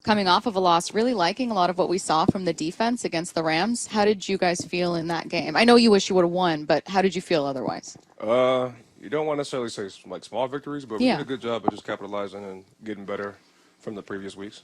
coming off of a loss, really liking a lot of what we saw from the defense against the Rams. How did you guys feel in that game? I know you wish you would have won, but how did you feel otherwise? You don't want to necessarily say like small victories, but we Yeah. did a good job of just capitalizing and getting better from the previous weeks.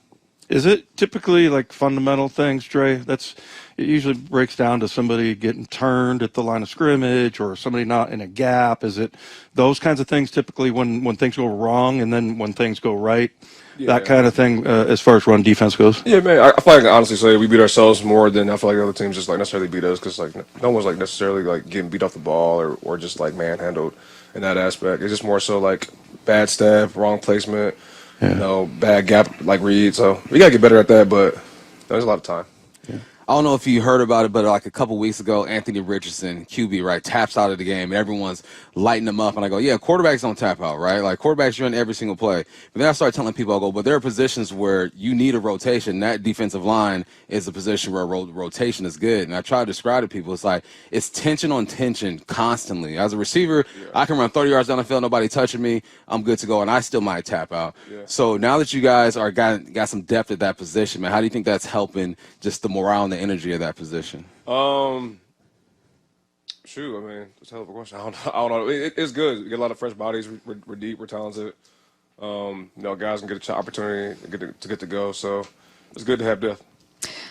Is it typically like fundamental things, Dre? It usually breaks down to somebody getting turned at the line of scrimmage or somebody not in a gap. Is it those kinds of things typically when things go wrong and then when things go right? Yeah. That kind of thing as far as run defense goes? Yeah, man. I feel like I can honestly say we beat ourselves more than I feel like the other teams just like necessarily beat us because like no one's like necessarily like getting beat off the ball or just like manhandled in that aspect. It's just more so like bad step, wrong placement, bad gap like read. So we gotta get better at that, but there's a lot of time. I don't know if you heard about it, but like a couple weeks ago, Anthony Richardson, QB, right, taps out of the game, and everyone's lighting him up. And I go, yeah, quarterbacks don't tap out, right? Like, quarterbacks run every single play. But then I started telling people, I go, but there are positions where you need a rotation. That defensive line is a position where rotation is good. And I try to describe to people, it's like, it's tension on tension constantly. As a receiver, I can run 30 yards down the field, nobody touching me, I'm good to go, and I still might tap out. Yeah. So now that you guys are got some depth at that position, man, how do you think that's helping just the morale and the energy of that position? Shoot, I mean, that's a hell of a question. I don't know. It's good. We get a lot of fresh bodies. We're deep. We're talented. Guys can get an opportunity to get to go. So it's good to have depth.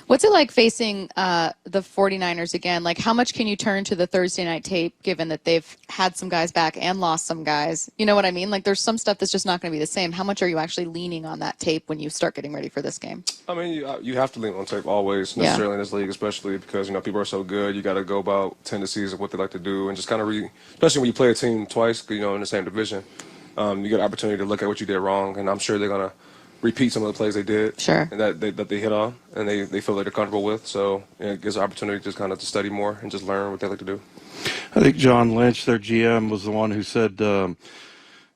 What's it like facing the 49ers again? Like, how much can you turn to the Thursday night tape, given that they've had some guys back and lost some guys? You know what I mean? Like, there's some stuff that's just not going to be the same. How much are you actually leaning on that tape when you start getting ready for this game? I mean, you have to lean on tape always, necessarily in this league, especially because, people are so good. You got to go about tendencies of what they like to do and just kind of especially when you play a team twice, in the same division. You get an opportunity to look at what you did wrong, and I'm sure they're going to repeat some of the plays they did, Sure, and that they hit on, and they feel like they're comfortable with. So it gives an opportunity just kind of to study more and just learn what they like to do. I think John Lynch, their GM, was the one who said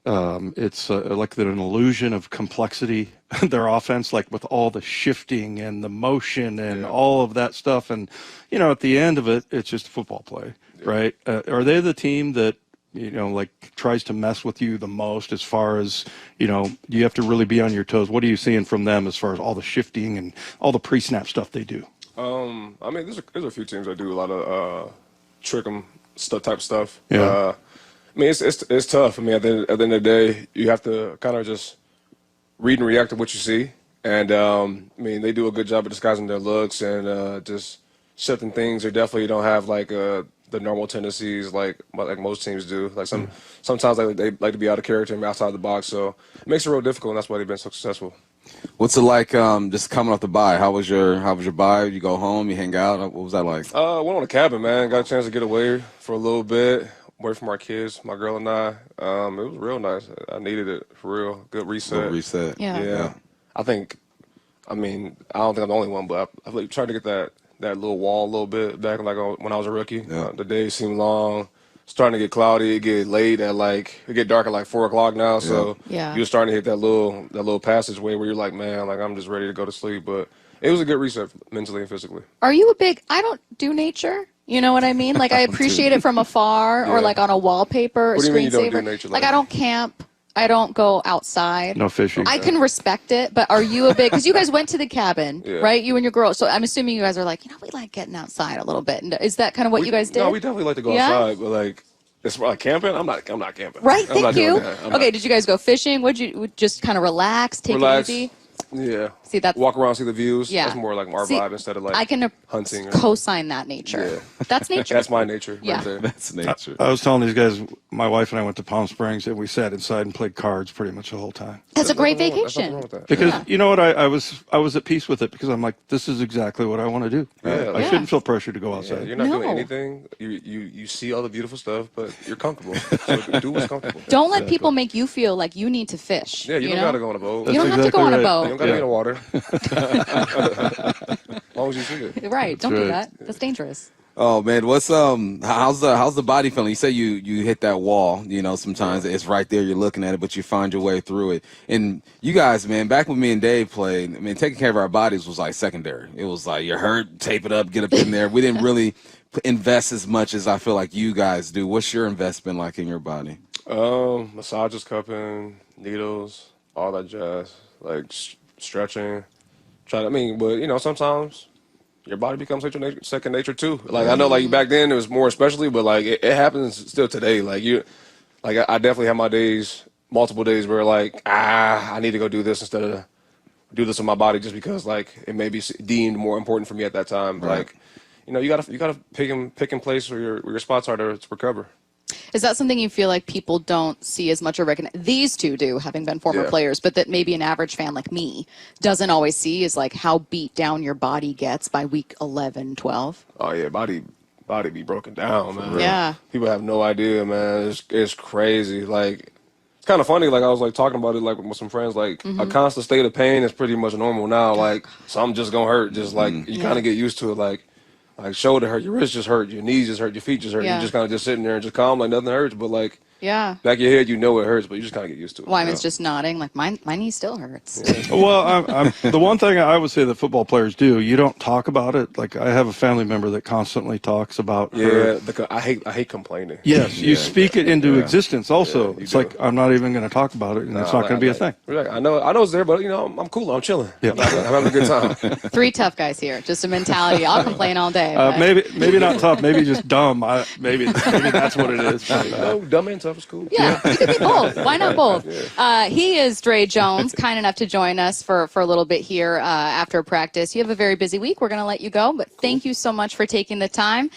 it's like an illusion of complexity, their offense, like with all the shifting and the motion and all of that stuff. And, at the end of it, it's just a football play, right? Are they the team that, tries to mess with you the most as far as, you have to really be on your toes? What are you seeing from them as far as all the shifting and all the pre-snap stuff they do? I mean, there's a few teams that do a lot of trick 'em type stuff. Yeah. I mean, it's tough. I mean, at the end of the day, you have to kind of just read and react to what you see. And, they do a good job of disguising their looks and just shifting things. They definitely don't have, like, the normal tendencies like most teams do. Like sometimes they like to be out of character and outside the box. So it makes it real difficult, and that's why they've been so successful. What's it like just coming off the bye? How was your bye? You go home, you hang out? What was that like? Went on a cabin, man. Got a chance to get away for a little bit, away from our kids, my girl and I. It was real nice. I needed it for real. Good reset. Good reset. Yeah. I don't think I'm the only one, but I've like, tried to get that little wall a little bit back like when I was a rookie. Yeah. The days seem long. Starting to get cloudy. It get late at it get dark at like 4 o'clock now. So you're starting to hit that little passageway where you're like, man, like I'm just ready to go to sleep. But it was a good reset mentally and physically. Are you I don't do nature. You know what I mean? Like, I appreciate it from afar or like on a wallpaper, What do you mean you don't do screensaver. nature? Like, I don't camp. I don't go outside. No fishing. I can respect it, but are you because you guys went to the cabin, right? You and your girl. So I'm assuming you guys are like, we like getting outside a little bit. And is that kind of what you guys did? No, we definitely like to go outside, but like, it's like camping. I'm not camping. Right. I'm not Thank you. doing that. Okay. Did you guys go fishing? Would you just kind of relax, take it easy? Yeah. See, that's walk around, see the views. Yeah. That's more like our vibe instead of like I can hunting. Co-sign that nature. Yeah. That's nature. That's my nature. Yeah. Right there. That's nature. I was telling these guys, my wife and I went to Palm Springs, and we sat inside and played cards pretty much the whole time. That's a great There's nothing vacation. wrong with that. Because you know what, I was at peace with it because I'm like, this is exactly what I want to do. Yeah. I shouldn't feel pressure to go outside. Yeah, you're not doing No. anything. You see all the beautiful stuff, but you're comfortable. So do what's comfortable. Don't let people make you feel like you need to fish. Yeah, you don't gotta go on a boat. You don't That's have to go on a exactly You boat. don't gotta be in the water. As long as you see it. Right. Don't do right. that. That's dangerous. Oh man, what's how's the body feeling? You say you hit that wall, sometimes it's right there, you're looking at it, but you find your way through it. And you guys, man, back when me and Dave played, taking care of our bodies was like secondary. It was like you're hurt, tape it up, get up in there. We didn't really invest as much as I feel like you guys do. What's your investment like in your body? Massages, cupping, needles, all that jazz, like stretching. But sometimes your body becomes second nature too. Like I know, like back then it was more especially, but like it happens still today. I definitely have my days, multiple days where like I need to go do this instead of do this with my body just because like it may be deemed more important for me at that time. Right. Like, you gotta pick and place where your spots are to recover. Is that something you feel like people don't see as much or recognize? These two do, having been former players, but that maybe an average fan like me doesn't always see is like how beat down your body gets by week 11, 12. Oh yeah, body be broken down, man. Yeah. People have no idea, man. It's crazy. Like, it's kind of funny. Like I was like talking about it like with some friends. Like a constant state of pain is pretty much normal now. Like something just gonna hurt. Just like you kind of get used to it. Like shoulder hurt, your wrist just hurt, your knees just hurt, your feet just hurt. Yeah. You're just kind of just sitting there and just calm like nothing hurts. But like back of your head, it hurts, but you just kind of get used to it. Wyman's just nodding like my knee still hurts. Well, the one thing I would say that football players do, you don't talk about it. Like I have a family member that constantly talks about her. I hate complaining. Yes, you speak it into existence also. It's like, I'm not even going to talk about it, and it's not going to be a thing. I know it's there, but I'm cool. I'm chilling. Yeah. I'm having a good time. 3 tough guys here. Just a mentality. I'll complain all day. but- Maybe not tough. Maybe just dumb. Maybe that's what it is. No, dumb and tough is cool. Yeah, you could be both. Why not both? He is Dre Jones, kind enough to join us for a little bit here after practice. You have a very busy week. We're going to let you go, but thank you so much for taking the time.